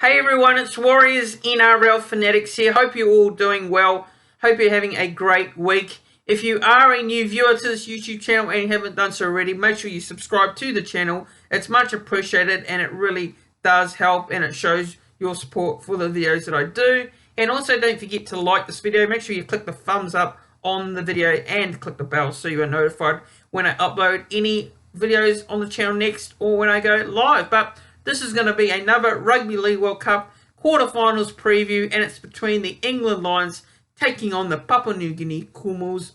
Hey everyone, it's Warriors NRL Fanatics here. Hope you're all doing well. Hope you're having a great week. If you are a new viewer to this YouTube channel and you haven't done so already, make sure you subscribe to the channel. It's much appreciated and it really does help and it shows your support for the videos that I do. And also don't forget to like this video. Make sure you click the thumbs up on the video and click the bell so you are notified when I upload any videos on the channel next or when I go live. But this is going to be another Rugby League World Cup quarterfinals preview, and it's between the England Lions taking on the Papua New Guinea Kumuls.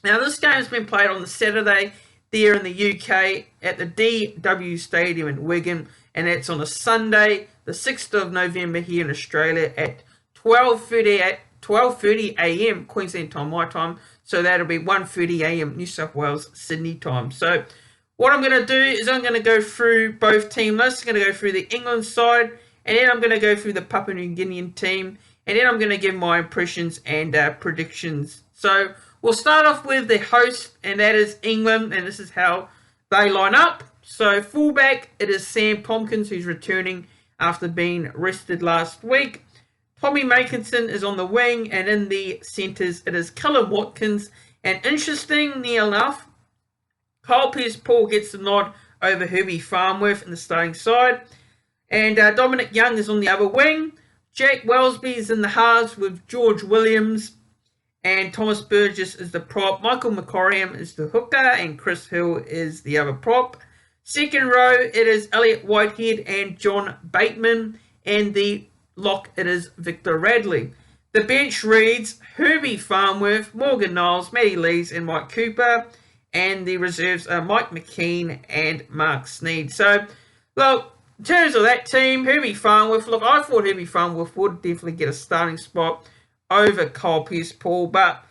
Now, this game has been played on the Saturday there in the UK at the DW Stadium in Wigan, and it's on a Sunday, the 6th of November here in Australia at 12:30 a.m. Queensland time, my time. So that'll be 1:30 a.m. New South Wales, Sydney time. So what I'm going to do is I'm going to go through both team lists. I'm going to go through the England side, and then I'm going to go through the Papua New Guinean team, and then I'm going to give my impressions and predictions. So we'll start off with the host, and that is England, and this is how they line up. So fullback, it is Sam Tomkins, who's returning after being rested last week. Tommy Makinson is on the wing, and in the centres, it is Callum Watkins. And interestingly enough, Kyle Pearce-Paul gets the nod over Herbie Farnworth in the starting side. And Dominic Young is on the other wing. Jack Wellesby is in the halves with George Williams. And Thomas Burgess is the prop. Michael McCorriam is the hooker. And Chris Hill is the other prop. Second row, it is Elliot Whitehead and John Bateman. And the lock, it is Victor Radley. The bench reads Herbie Farnworth, Morgan Niles, Matty Lees and Mike Cooper. And the reserves are Mike McKean and Mark Sneed. So, look, in terms of that team, Herbie Farnworth, look, I thought Herbie Farnworth would definitely get a starting spot over Kyle Pearce-Paul. But,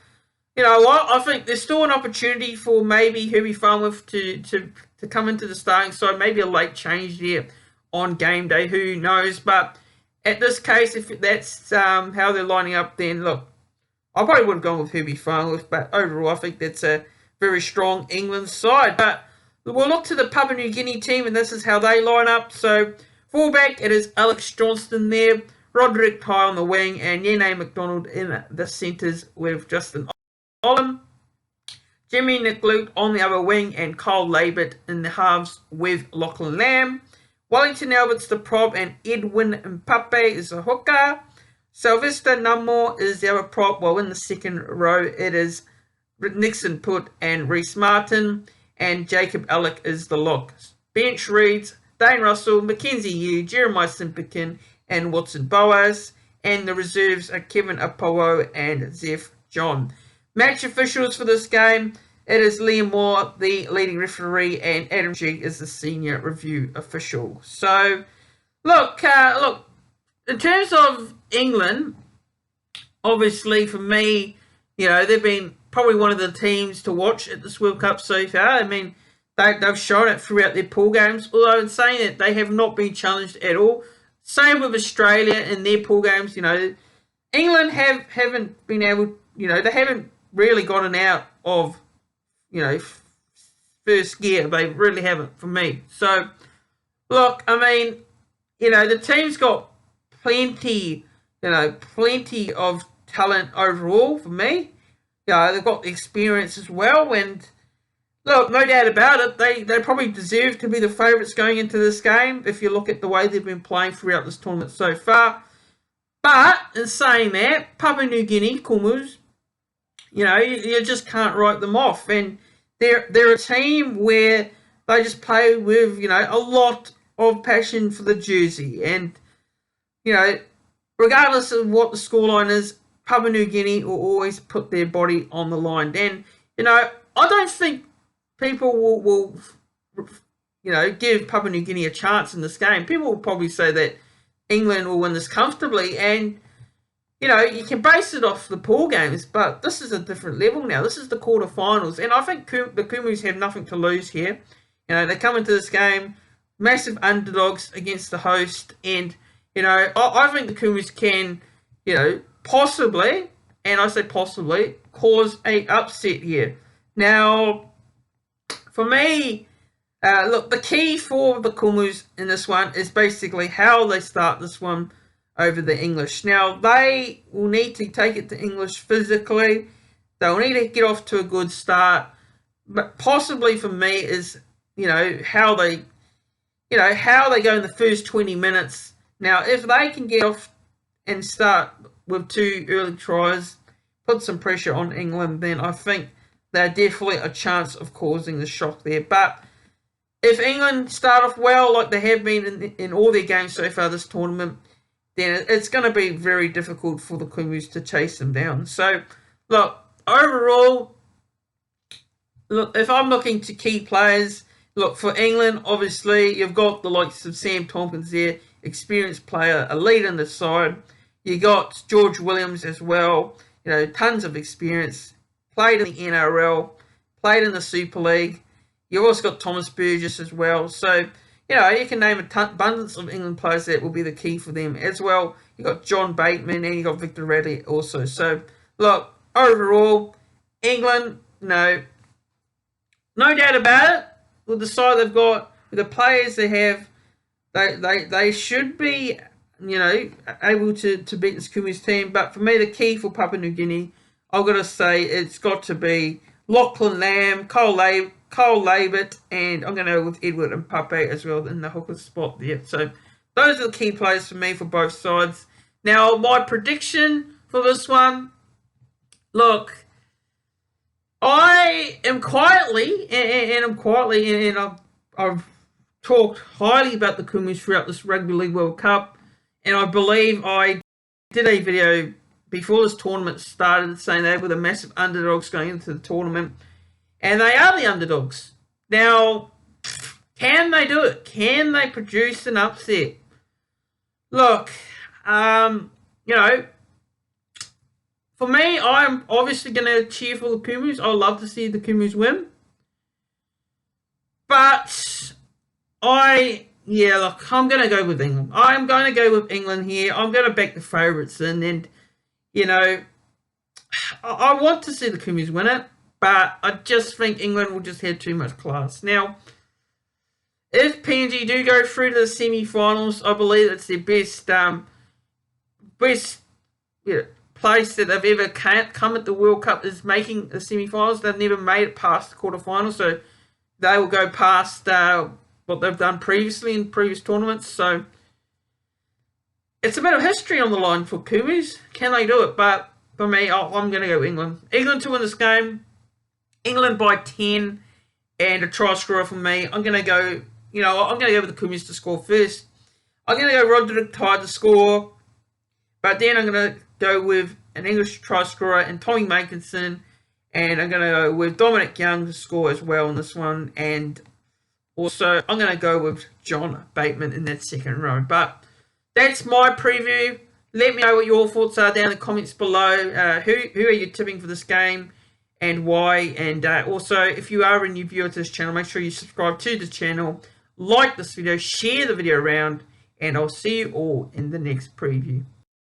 you know what, I think there's still an opportunity for maybe Herbie Farnworth to come into the starting side. Maybe a late change there on game day, who knows. But at this case, if that's how they're lining up, then, look, I probably would have gone with Herbie Farnworth. But overall, I think that's a very strong England side. But we'll look to the Papua New Guinea team, and this is how they line up. So, fullback, it is Alex Johnston there, Roderick Ty on the wing, and Yene McDonald in the centres with Justin Olam. Jimmy Nickluke on the other wing, and Kyle Labert in the halves with Lachlan Lamb. Wellington Albert's the prop, and Edwin Mpape is the hooker. Sylvester Nummore is the other prop, while in the second row it is Nixon Putt and Reece Martin, and Jacob Alec is the lock. Bench reads Dane Russell, Mackenzie Yu, Jeremiah Simpikin, and Watson Boas, and the reserves are Kevin Apowo and Zeph John. Match officials for this game, it is Liam Moore, the leading referee, and Adam G is the senior review official. So, look, in terms of England, obviously for me, you know, they've been probably one of the teams to watch at this World Cup so far. I mean, they've shown it throughout their pool games, although in saying that, they have not been challenged at all. Same with Australia in their pool games. You know, England haven't been able, you know, they haven't really gotten out of, you know, first gear. They really haven't for me. So, look, I mean, you know, the team's got plenty of talent overall for me. Yeah, they've got the experience as well, and look, no doubt about it, they probably deserve to be the favourites going into this game if you look at the way they've been playing throughout this tournament so far. But in saying that, Papua New Guinea, Kumuls, you know, you just can't write them off, and they're a team where they just play with, you know, a lot of passion for the jersey, and, you know, regardless of what the scoreline is, Papua New Guinea will always put their body on the line. And, you know, I don't think people will you know, give Papua New Guinea a chance in this game. People will probably say that England will win this comfortably. And, you know, you can base it off the pool games, but this is a different level now. This is the quarterfinals. And I think the Kumuls have nothing to lose here. You know, they come into this game, massive underdogs against the host. And, you know, I think the Kumuls can, you know, possibly, and I say possibly, cause a upset here. Now, for me, Look, the key for the Kumuls in this one is basically how they start this one over the English. Now, they will need to take it to English physically. They'll need to get off to a good start. But possibly for me is, how they go in the first 20 minutes. Now, if they can get off and start with 2 early tries, put some pressure on England, then I think they're definitely a chance of causing the shock there. But if England start off well, like they have been in all their games so far this tournament, then it's going to be very difficult for the Kumuls to chase them down. So, look, overall, if I'm looking to key players, look, for England, obviously, you've got the likes of Sam Tompkins there, experienced player, a leader in the side. You got George Williams as well, tons of experience, played in the NRL, played in the Super League. You've also got Thomas Burgess as well. So, you can name abundance of England players that will be the key for them as well. You've got John Bateman and you've got Victor Radley also. So, look, overall, England, no doubt about it. With the side they've got, with the players they have, they should be, able to beat this Kumuls team. But for me, the key for Papua New Guinea, I've got to say, it's got to be Lachlan Lamb, Cole Labert, and I'm going to go with Edward and Pape as well in the hooker spot there. So those are the key players for me for both sides. Now, my prediction for this one, look, I am quietly, and I've talked highly about the Kumuls throughout this Rugby League World Cup, and I believe I did a video before this tournament started saying they were the massive underdogs going into the tournament, and they are the underdogs. Now, can they do it? Can they produce an upset? Look, for me, I'm obviously going to cheer for the Kumuls. I love to see the Kumuls win. But I'm going to go with England. I'm going to go with England here. I'm going to back the favourites in. And, I want to see the Kumuls win it. But I just think England will just have too much class. Now, if PNG do go through to the semi-finals, I believe it's their best place that they've ever come at the World Cup is making the semi-finals. They've never made it past the quarterfinals, so they will go past what they've done previously in previous tournaments. So it's a bit of history on the line for Kumuls. Can they do it? But for me, I'm going to go England. England to win this game. England by 10 and a try scorer for me. I'm going to go, I'm going to go with the Kumuls to score first. I'm going to go Roderick Tide to score. But then I'm going to go with an English try scorer and Tommy Makinson. And I'm going to go with Dominic Young to score as well in this one. And also, I'm going to go with John Bateman in that second row. But that's my preview. Let me know what your thoughts are down in the comments below. Who are you tipping for this game and why? And also, if you are a new viewer to this channel, make sure you subscribe to the channel, like this video, share the video around, and I'll see you all in the next preview.